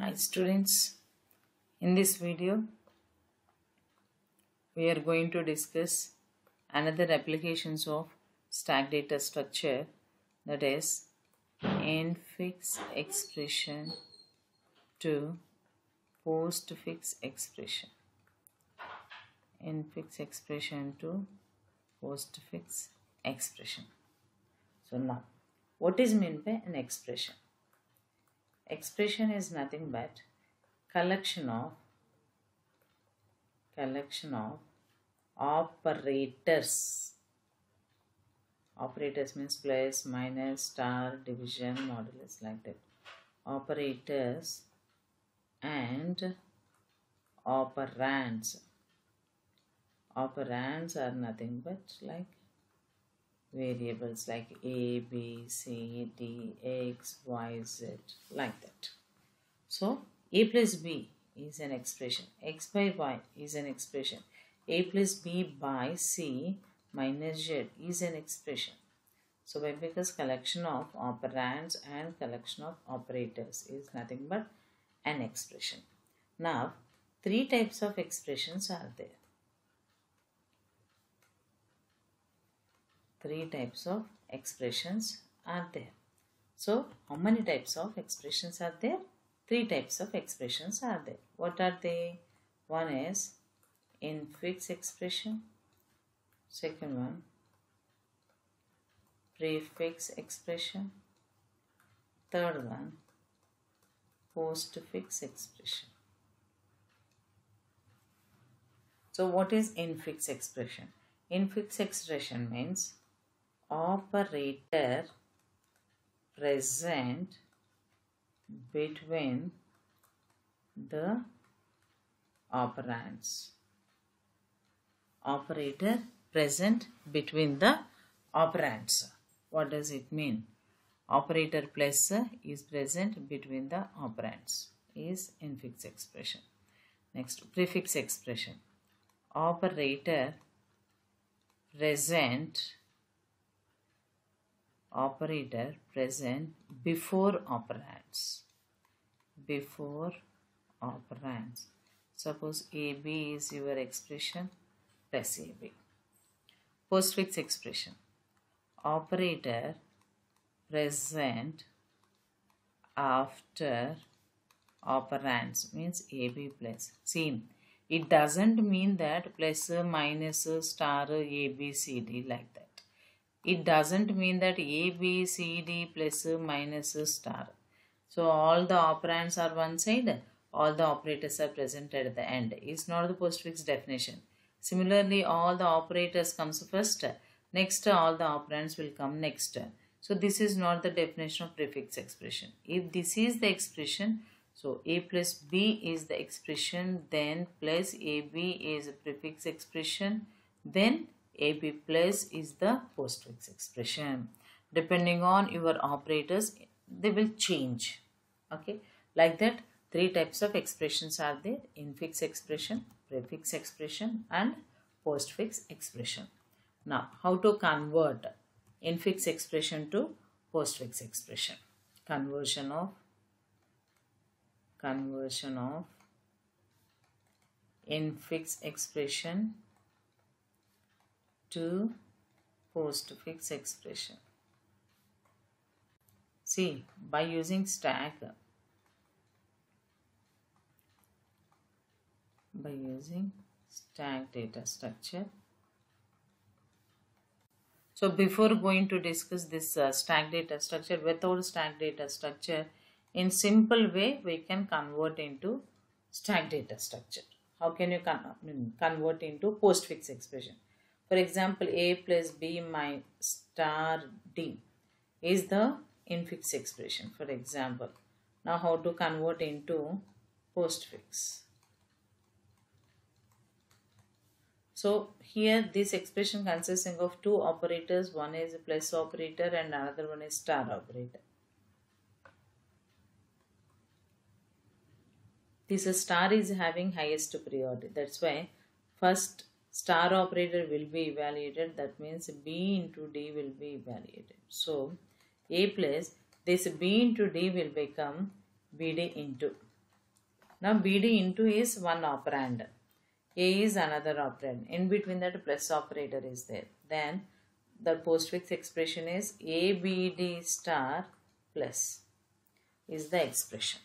Hi students, in this video we are going to discuss another applications of stack data structure, that is infix expression to postfix expression. Infix expression to postfix expression. So now, what is meant by an expression? Expression is nothing but collection of operators. Operators means plus, minus, star, division, modulus, like that. Operators and operands. Operands are nothing but like variables like A, B, C, D, X, Y, Z, like that. So A plus B is an expression, X by Y is an expression, A plus B by C minus Z is an expression. So why? Because collection of operands and collection of operators is nothing but an expression. Now three types of expressions are there. Three types of expressions are there. So how many types of expressions are there? Three types of expressions are there. What are they? One is infix expression. Second one, prefix expression. Third one, postfix expression. So what is infix expression? Infix expression means operator present between the operands. Operator present between the operands. What does it mean? Operator plus is present between the operands is infix expression. Next, prefix expression. Operator present before operands. Before operands. Suppose AB is your expression, press AB. Postfix expression. Operator present after operands means AB plus. See, it doesn't mean that plus, minus, star, A, B, C, D, like that. It doesn't mean that A, B, C, D plus, minus, star. So all the operands are one side, all the operators are present at the end. It's not the postfix definition. Similarly, all the operators comes first, next all the operands will come next. So this is not the definition of prefix expression. If this is the expression, so A plus B is the expression, then plus AB is a prefix expression, then AB plus is the postfix expression. Depending on your operators, they will change. Okay, like that, three types of expressions are there: infix expression, prefix expression, and postfix expression. Now, how to convert infix expression to postfix expression? Conversion of infix expression to postfix expression. See, by using stack data structure. So before going to discuss this stack data structure, without stack data structure, in simple way we can convert into stack data structure. How can you convert into postfix expression? For example, A plus B minus star D is the infix expression, for example. Now how to convert into postfix? So here this expression consisting of two operators. One is a plus operator and another one is star operator. This star is having highest priority. That's why first star operator will be evaluated. That means B into D will be evaluated. So A plus this B into D will become BD into. Now BD into is one operand. A is another operand. In between that plus operator is there. Then the postfix expression is ABD star plus is the expression.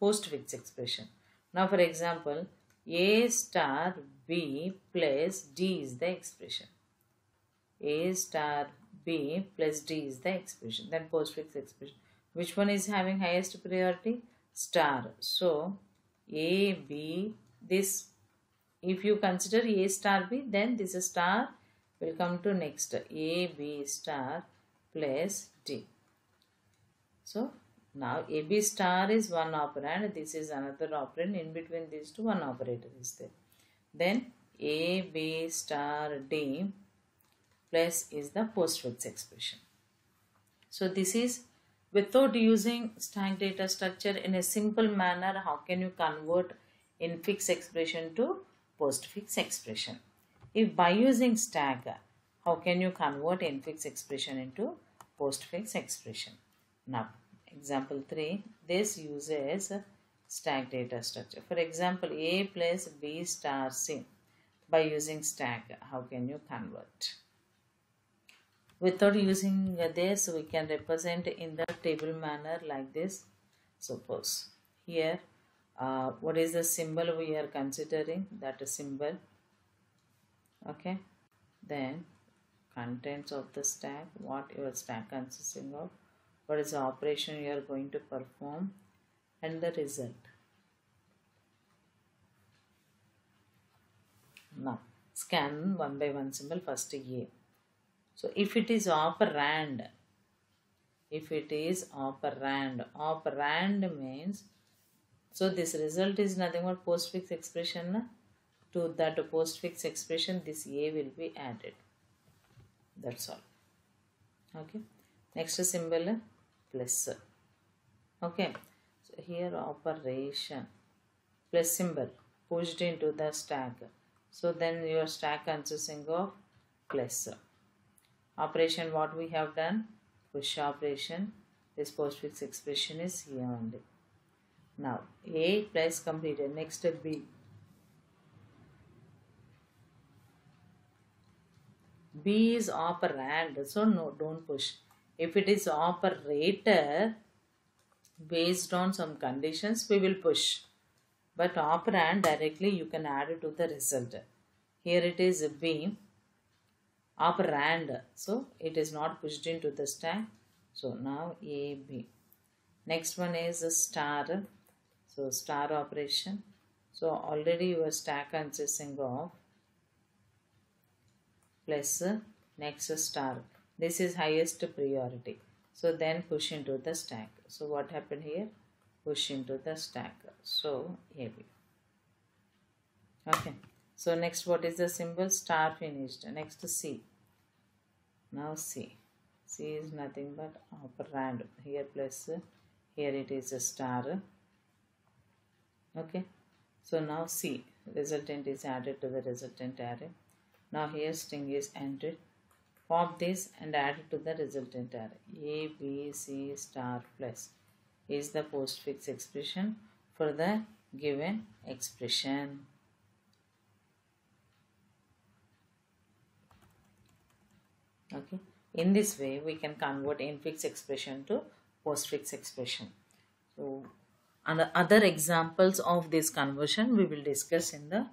Postfix expression. Now for example, A star B plus D is the expression. A star B plus D is the expression. Then postfix expression. Which one is having highest priority? Star. So A, B, this, if you consider A star B, then this star will come to next. A, B star plus D. So now AB star is one operand, this is another operand, in between these two one operator is there. Then AB star D plus is the postfix expression. So this is without using stack data structure in a simple manner. How can you convert infix expression to postfix expression? If by using stack, how can you convert infix expression into postfix expression? Now example 3, this uses stack data structure. For example, A plus B star C. By using stack, how can you convert? Without using this, we can represent in the table manner like this. Suppose here, what is the symbol we are considering? That is symbol. Okay. Then contents of the stack, what your stack consisting of, what is the operation you are going to perform, and the result. Now scan one by one symbol. First A. So if it is operand, operand means, so this result is nothing but postfix expression. To that postfix expression, this A will be added. That's all. Okay. Next symbol plus. Okay. So here operation plus symbol pushed into the stack. So then your stack consisting of plus. Operation what we have done? Push operation. This postfix expression is here only. Now A plus completed. Next B. B is operand, so no, don't push. If it is operator, based on some conditions, we will push. But operand directly you can add it to the result. Here it is B, operand, so it is not pushed into the stack. So now A, B. Next one is a star, so star operation. So already your stack consisting of plus next star. This is highest priority. So then push into the stack. So what happened here? Push into the stack. So AB. Okay. So next what is the symbol? Star finished. Next C. Now C. C is nothing but operand. Here plus, here it is a star. Okay. So now C. Resultant is added to the resultant array. Now here string is entered. Pop this and add it to the resultant array. A, B, C star plus is the postfix expression for the given expression. Okay. In this way, we can convert infix expression to postfix expression. So, and other examples of this conversion we will discuss in the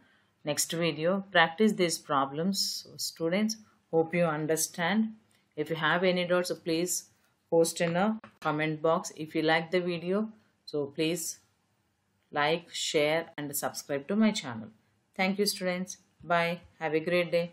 next video. Practice these problems, so students. Hope you understand. If you have any doubts, so please post in a comment box. If you like the video, so please like, share and subscribe to my channel. Thank you students. Bye. Have a great day.